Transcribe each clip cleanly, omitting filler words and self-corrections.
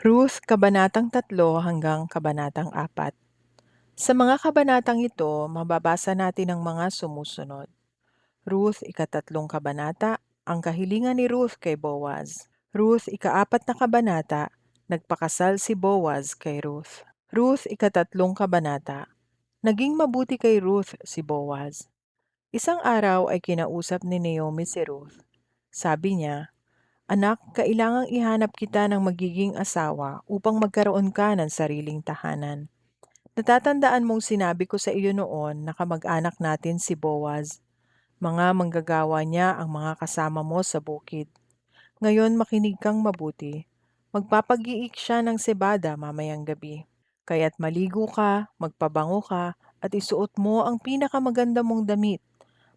Ruth, Kabanatang 3 hanggang Kabanatang 4. Sa mga kabanatang ito, mababasa natin ang mga sumusunod. Ruth, ika-3 kabanata, ang kahilingan ni Ruth kay Boaz. Ruth, ika-4 na kabanata, nagpakasal si Boaz kay Ruth. Ruth, ika-3 kabanata, naging mabuti kay Ruth si Boaz. Isang araw ay kinausap ni Naomi si Ruth. Sabi niya, "Anak, kailangang ihanap kita ng magiging asawa upang magkaroon ka ng sariling tahanan. Natatandaan mong sinabi ko sa iyo noon na kamag-anak natin si Boaz. Mga manggagawa niya ang mga kasama mo sa bukid. Ngayon makinig kang mabuti. Magpapag-iik siya ng sebada mamayang gabi. Kaya't maligo ka, magpabango ka, at isuot mo ang pinakamaganda mong damit.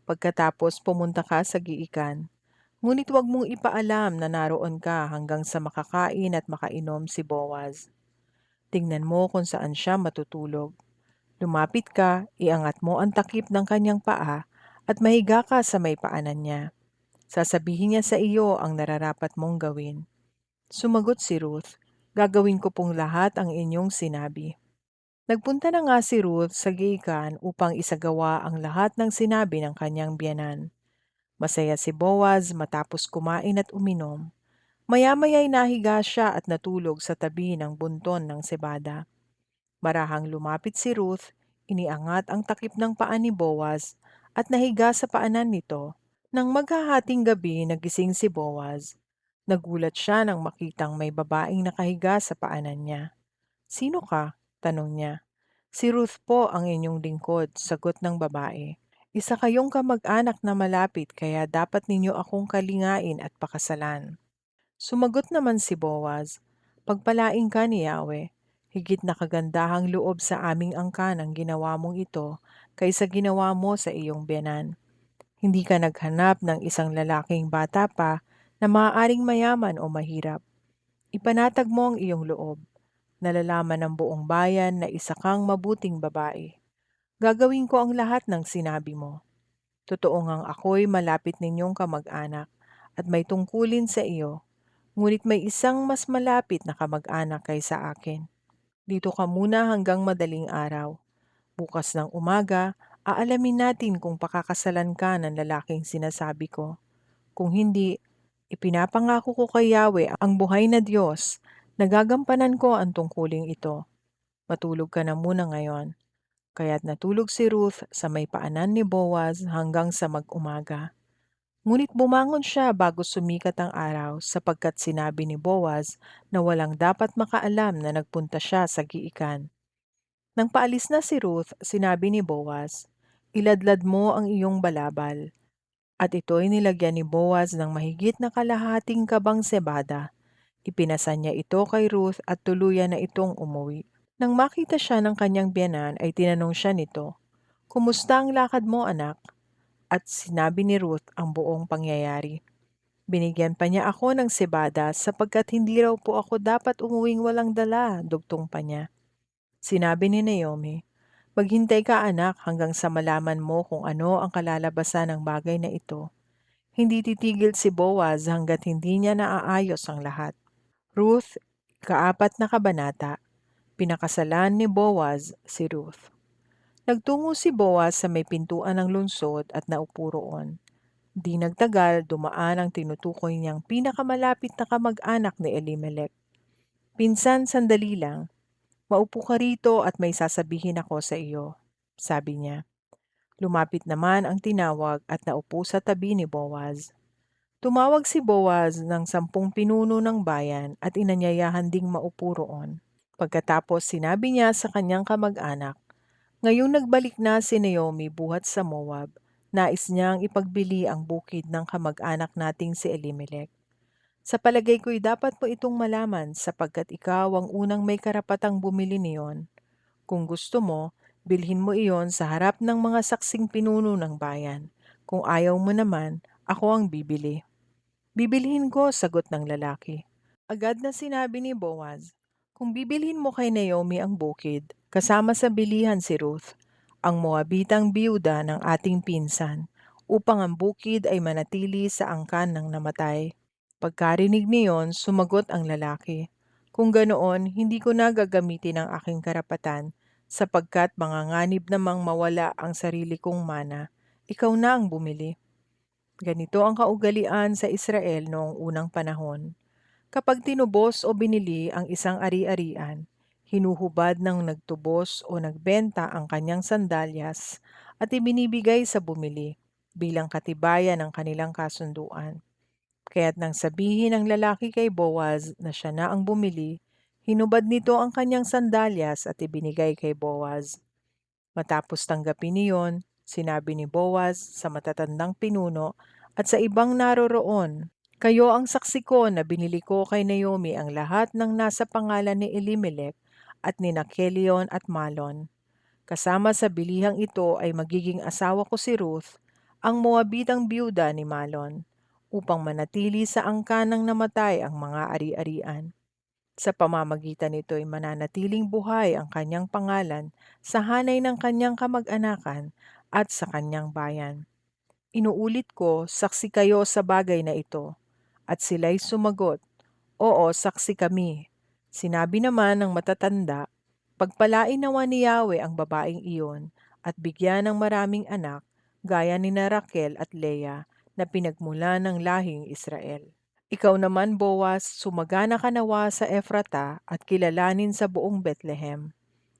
Pagkatapos pumunta ka sa giikan. Ngunit huwag mong ipaalam na naroon ka hanggang sa makakain at makainom si Boaz. Tingnan mo kung saan siya matutulog. Lumapit ka, iangat mo ang takip ng kanyang paa at mahiga ka sa may paanan niya. Sasabihin niya sa iyo ang nararapat mong gawin." Sumagot si Ruth, "Gagawin ko pong lahat ang inyong sinabi." Nagpunta na nga si Ruth sa giikan upang isagawa ang lahat ng sinabi ng kanyang biyanan. Masaya si Boaz matapos kumain at uminom. Maya-maya'y nahiga siya at natulog sa tabi ng bunton ng sebada. Marahang lumapit si Ruth, iniangat ang takip ng paa ni Boaz at nahiga sa paanan nito. Nang maghahating gabi nagising si Boaz. Nagulat siya nang makitang may babaeng nakahiga sa paanan niya. "Sino ka?" tanong niya. "Si Ruth po ang inyong lingkod," sagot ng babae. "Isa kayong kamag-anak na malapit kaya dapat ninyo akong kalingain at pakasalan." Sumagot naman si Boaz, "Pagpalain ka ni Yahweh. Higit na kagandahang loob sa aming angkan ang ginawa mong ito kaysa ginawa mo sa iyong biyanan. Hindi ka naghanap ng isang lalaking bata pa na maaaring mayaman o mahirap. Ipanatag mo ang iyong loob. Nalalaman ng buong bayan na isa kang mabuting babae. Gagawin ko ang lahat ng sinabi mo. Totoo ngang ako'y malapit ninyong kamag-anak at may tungkulin sa iyo. Ngunit may isang mas malapit na kamag-anak kaysa akin. Dito ka muna hanggang madaling araw. Bukas ng umaga, aalamin natin kung pakakasalan ka ng lalaking sinasabi ko. Kung hindi, ipinapangako ko kay Yahweh ang buhay na Diyos na gagampanan ko ang tungkuling ito. Matulog ka na muna ngayon." Kaya't natulog si Ruth sa may paanan ni Boaz hanggang sa mag-umaga. Ngunit bumangon siya bago sumikat ang araw sapagkat sinabi ni Boaz na walang dapat makaalam na nagpunta siya sa giikan. Nang paalis na si Ruth, sinabi ni Boaz, "Iladlad mo ang iyong balabal." At ito'y nilagyan ni Boaz ng mahigit na kalahating kabang sebada. Ipinasan niya ito kay Ruth at tuluyan na itong umuwi. Nang makita siya ng kanyang biyanan ay tinanong siya nito, "Kumusta ang lakad mo, anak?" At sinabi ni Ruth ang buong pangyayari. Binigyan pa niya ako ng sebada sapagkat hindi raw po ako dapat umuwing walang dala, dugtong pa niya. Sinabi ni Naomi, "Maghintay ka, anak, hanggang sa malaman mo kung ano ang kalalabasan ng bagay na ito. Hindi titigil si Boaz hanggat hindi niya naaayos ang lahat." Ruth, ika-4 na kabanata, pinakasalan ni Boaz si Ruth. Nagtungo si Boaz sa may pintuan ng lungsod at naupo roon. Di nagtagal, dumaan ang tinutukoy niyang pinakamalapit na kamag-anak ni Elimelech. "Pinsan, sandali lang. Maupo ka rito at may sasabihin ako sa iyo," sabi niya. Lumapit naman ang tinawag at naupo sa tabi ni Boaz. Tumawag si Boaz ng 10 pinuno ng bayan at inanyayahan ding maupo roon. Pagkatapos sinabi niya sa kanyang kamag-anak, "Ngayong nagbalik na si Naomi buhat sa Moab, nais niyang ipagbili ang bukid ng kamag-anak nating si Elimelech. Sa palagay ko'y dapat mo itong malaman sapagkat ikaw ang unang may karapatang bumili niyon. Kung gusto mo, bilhin mo iyon sa harap ng mga saksing pinuno ng bayan. Kung ayaw mo naman, ako ang bibili." "Bibilhin ko," sagot ng lalaki. Agad na sinabi ni Boaz, "Kung bibilhin mo kay Naomi ang bukid, kasama sa bilihan si Ruth, ang Moabitang biyuda ng ating pinsan, upang ang bukid ay manatili sa angkan ng namatay." Pagkarinig niyon, sumagot ang lalaki, Kung ganoon, hindi ko na gagamitin ang aking karapatan sapagkat manganganib namang mawala ang sarili kong mana. Ikaw na ang bumili. Ganito ang kaugalian sa Israel noong unang panahon. Kapag tinubos o binili ang isang ari-arian, hinuhubad ng nagtubos o nagbenta ang kanyang sandalyas at ibinibigay sa bumili bilang katibayan ng kanilang kasunduan. Kaya't nang sabihin ng lalaki kay Boaz na siya na ang bumili, hinubad nito ang kanyang sandalyas at ibinigay kay Boaz. Matapos tanggapin niyon, sinabi ni Boaz sa matatandang pinuno at sa ibang naroroon, "Kayo ang saksi ko na binili ko kay Naomi ang lahat ng nasa pangalan ni Elimelech at ni Kelion at Malon. Kasama sa bilihang ito ay magiging asawa ko si Ruth, ang Moabitang biyuda ni Malon, upang manatili sa angkan ng namatay ang mga ari-arian. Sa pamamagitan nito ay mananatiling buhay ang kanyang pangalan sa hanay ng kanyang kamag-anakan at sa kanyang bayan. Inuulit ko, saksi kayo sa bagay na ito." At sila'y sumagot, "Oo, saksi kami." Sinabi naman ng matatanda, "Pagpalain nawa ni Yahweh ang babaeng iyon at bigyan ng maraming anak, gaya ni na Raquel at Leah na pinagmula ng lahing Israel. Ikaw naman, Boaz, sumagana ka nawa sa Efrata at kilalanin sa buong Bethlehem.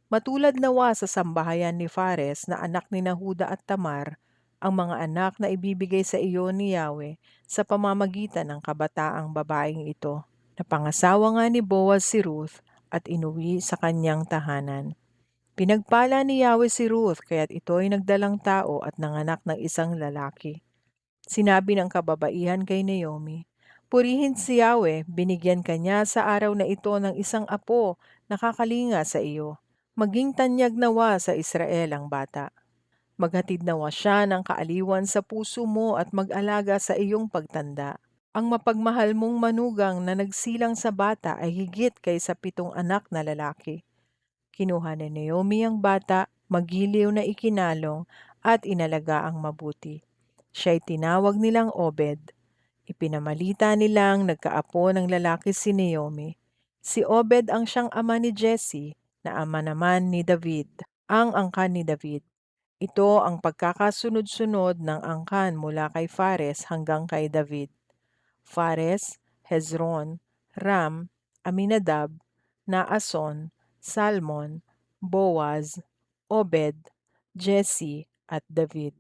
Matulad nawa sa sambahayan ni Fares na anak ni Nahuda at Tamar, ang mga anak na ibibigay sa iyo ni Yahweh sa pamamagitan ng kabataang babaeng ito." Napangasawa nga ni Boaz si Ruth at inuwi sa kanyang tahanan. Pinagpala ni Yahweh si Ruth kaya't ito ay nagdalang tao at nanganak ng isang lalaki. Sinabi ng kababaihan kay Naomi, "Purihin si Yahweh, binigyan kanya sa araw na ito ng isang apo na kakalinga sa iyo. Maging tanyag nawa sa Israel ang bata. Maghatid nawa siya ng kaaliwan sa puso mo at mag-alaga sa iyong pagtanda. Ang mapagmahal mong manugang na nagsilang sa bata ay higit kaysa 7 anak na lalaki." Kinuha ni Naomi ang bata, magiliw na ikinalong at inalaga ang mabuti. Siya'y tinawag nilang Obed. Ipinamalita nilang nagkaapo ng lalaki si Naomi. Si Obed ang siyang ama ni Jesse, na ama naman ni David, ang angkan ni David. Ito ang pagkakasunod-sunod ng angkan mula kay Fares hanggang kay David. Fares, Hezron, Ram, Aminadab, Naason, Salmon, Boaz, Obed, Jesse at David.